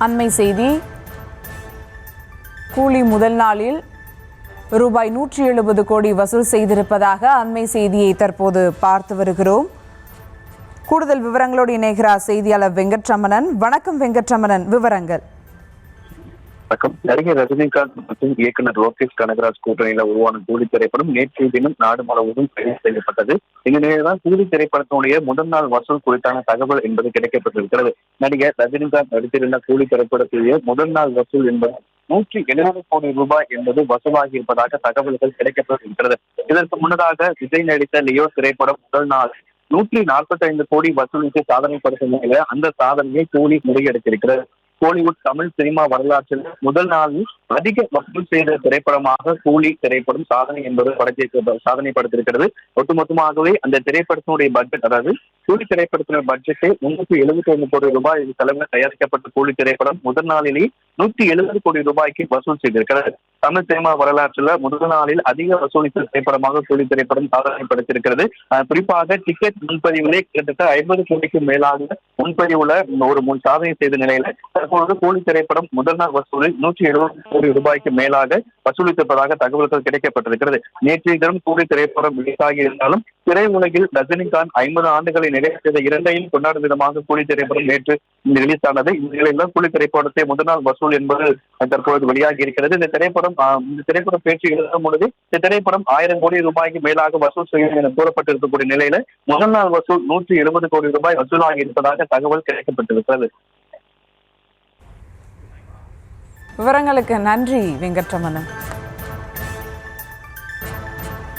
அண்மை செய்தி. கூலி முதல் நாளில் ரூபாய் 170 கோடி வசூல் செய்திருப்பதாக அண்மை செய்தியை தற்போது பார்த்து வருகிறோம். கூடுதல் விவரங்களோடு இணைகிறார் செய்தியாளர் வெங்கட்ரமணன். வணக்கம் வெங்கட்ரமணன், விவரங்கள். வணக்கம். நடிகர் ரஜினிகாந்த் மற்றும் இயக்குனர் லோகேஷ் கனகராஜ் கூட்டணியில உருவான கூலி திரைப்படம் நேற்றைய தினம் நாடு முழுவதும் கைது செய்யப்பட்டது. இந்த நிலையில்தான் கூலி திரைப்படத்தினுடைய முதல் நாள் வசூல் குறித்தான தகவல் என்பது கிடைக்கப்பட்டிருக்கிறது. நடிகர் ரஜினிகாந்த் நடித்திருந்த கூலி திரைப்படத்திலேயே முதல் நாள் வசூல் என்பது 170 கோடி ரூபாய் என்பது வசூலாகி இருப்பதாக தகவல்கள் கிடைக்கப்பட்டிருக்கிறது. இதற்கு முன்னதாக விஜய் நடித்த லியோ திரைப்படம் முதல் நாள் 145 கோடி வசூலித்து சாதனை படுத்தும் நிலையில அந்த சாதனையை கூலி முறியடித்திருக்கிறது. கோலிவுட் தமிழ் சினிமா வரலாற்றில் முதல் நாளில் அதிக வசூல் செய்த திரைப்படமாக கூலி திரைப்படம் சாதனை படுத்திருக்கிறது. ஒட்டுமொத்தமாகவே அந்த திரைப்படத்தினுடைய பட்ஜெட், அதாவது கூலி திரைப்படத்தினுடைய பட்ஜெட்டை 371 கோடி ரூபாய் செலவில் தயாரிக்கப்பட்ட கூலி திரைப்படம் முதல் நாளிலேயே 170 கோடி ரூபாய்க்கு வசூல் செய்திருக்கிறது. தமிழ் சினிமா வரலாற்றில் முதல் நாளில் அதிக வசூலித்த திரைப்படமாக கூலி திரைப்படம் சாதனை படுத்திருக்கிறது. குறிப்பாக டிக்கெட் முன்பதிவிலே கிட்டத்தட்ட 50 கோடிக்கு மேலாக முன்பதிவுல ஒரு சாதனை செய்த நிலையில தற்போது கூலி திரைப்படம் முதல் நாள் வசூலில் 170 கோடி ரூபாய்க்கு மேலாக வசூலித்திருப்பதாக தகவல்கள் கிடைக்கப்பட்டிருக்கிறது. நேற்றைய தினம் கூலி திரைப்படம் ரிலீஸாகி இருந்தாலும் திரையுலகில் ரஜினிகாந்த் 50 ஆண்டுகளை நிறைவேற்றிய இரண்டையும் கொண்டாடும் விதமாக கூலி திரைப்படம் நேற்று ரிலீஸ் ஆனது. இந்த நிலையில் கூலி திரைப்படத்தை முதல் நாள் வசூல் என்பது தற்போது வெளியாகி இருக்கிறது. இந்த திரைப்படம் பேச்சு எழுதும் பொழுது இந்த திரைப்படம் 1000 கோடி ரூபாய்க்கு மேலாக வசூல் செய்யும் என கூறப்பட்டிருக்கக்கூடிய நிலையில முதல் நாள் வசூல் 170 கோடி ரூபாய் வசூலாகி இருப்பதாக தகவல் கிடைக்கப்பட்டிருக்கிறது. விவரங்களுக்கு நன்றி வெங்கட்ரமணன்.